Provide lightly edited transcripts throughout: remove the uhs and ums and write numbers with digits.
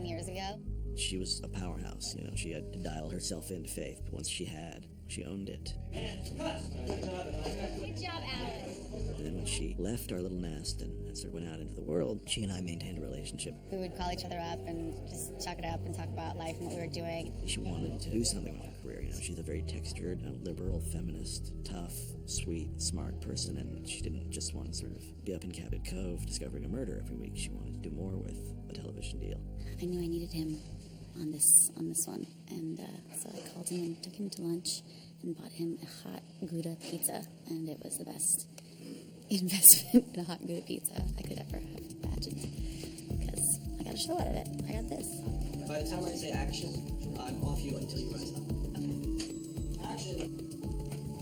10 years ago. She was a powerhouse, you know, she had to dial herself into faith, but once she had, she owned it. Good job, Alice. And then when she left our little nest and sort of went out into the world, she and I maintained a relationship. We would call each other up and just chalk it up and talk about life and what we were doing. She wanted to do something with her career, you know, she's a very textured, liberal, feminist, tough, sweet, smart person, and she didn't just want to sort of be up in Cabot Cove discovering a murder every week. She wanted to do more with a television deal. I knew I needed him on this one, and so I called him and took him to lunch and bought him a hot Gouda pizza, and it was the best investment in a hot Gouda pizza I could ever have imagined, because I got a show out of it. I got this. By the time I say action, I'm off you until you rise up. Action.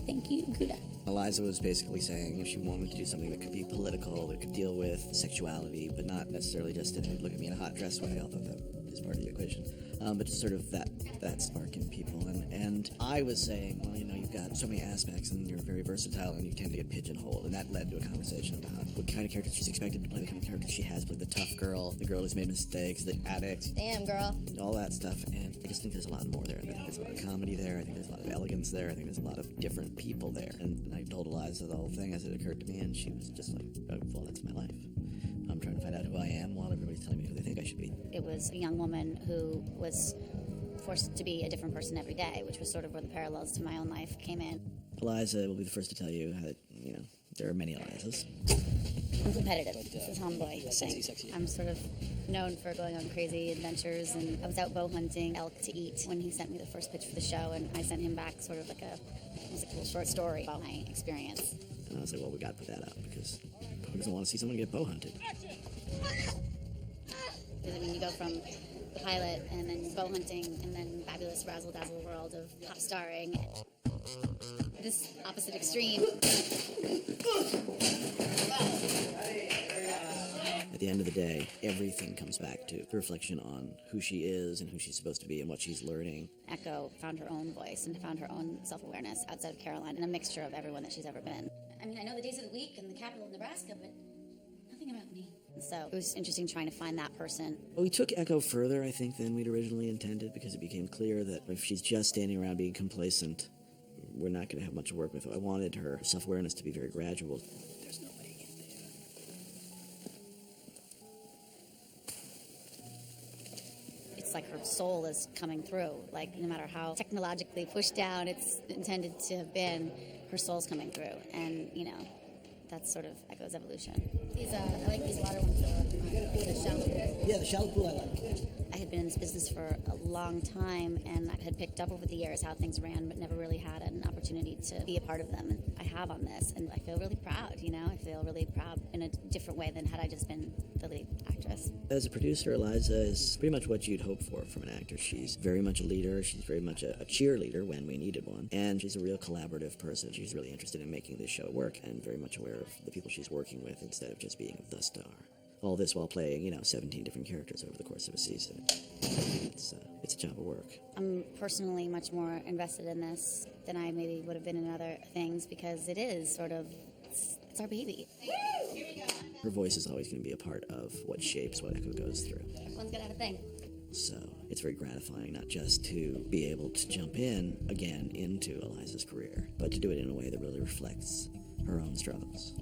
Thank you, Gouda. Eliza was basically saying if she wanted to do something that could be political, that could deal with sexuality, but not necessarily just in a look at me in a hot dress way, although that is part of the equation, but just sort of that spark in people. And I was saying, well, you know, you've got so many aspects and you're very versatile and you tend to get pigeonholed, and that led to a conversation about what kind of character she's expected to play, the kind of character she has played, the tough girl, the girl who's made mistakes, the addict. Damn, girl. All that stuff, and I just think there's a lot more there. I think there's a lot of comedy there, I think there's a lot of elegance there, I think there's a lot of different people there. And I told Eliza the whole thing as it occurred to me, and she was just like, oh, well, that's my life. I'm trying to find out who I am while everybody's telling me who they think I should be. It was a young woman who was forced to be a different person every day, which was sort of where the parallels to my own life came in. Eliza will be the first to tell you that, you know, there are many Elizas. I'm competitive. This is tomboy thing. I'm sort of known for going on crazy adventures, and I was out bow hunting elk to eat when he sent me the first pitch for the show, and I sent him back sort of like a little short story about my experience. And I was like, well, we got to put that out, because who doesn't want to see someone get bow hunted? Because, I mean, you go from the pilot and then bow hunting and then fabulous razzle-dazzle world of pop starring. This opposite extreme. At the end of the day, everything comes back to the reflection on who she is and who she's supposed to be and what she's learning. Echo found her own voice and found her own self-awareness outside of Caroline, and a mixture of everyone that she's ever been. I mean, I know the days of the week and the capital of Nebraska, but nothing about me. So it was interesting trying to find that person. Well, we took Echo further, I think, than we'd originally intended, because it became clear that if she's just standing around being complacent, we're not going to have much to work with. I wanted her self-awareness to be very gradual. There's nobody in there. It's like her soul is coming through. Like, no matter how technologically pushed down it's intended to have been, her soul's coming through. And, you know, that's sort of Echo's evolution. I like these water ones, the shallow pool. Yeah, the shallow pool I like. I had been in this business for a long time, and I had picked up over the years how things ran, but never really had an opportunity to be a part of them. And I have on this, and I feel really proud, you know? I feel really proud in a different way than had I just been the lead actress. As a producer, Eliza is pretty much what you'd hope for from an actor. She's very much a leader, she's very much a cheerleader when we needed one, and she's a real collaborative person. She's really interested in making this show work, and very much aware of the people she's working with instead of just being the star. All this while playing, you know, 17 different characters over the course of a season. It's a job of work. I'm personally much more invested in this than I maybe would have been in other things, because it is sort of, it's our baby. Her voice is always going to be a part of what shapes what Echo goes through. Everyone's got to have a thing. So it's very gratifying not just to be able to jump in again into Eliza's career, but to do it in a way that really reflects her own struggles.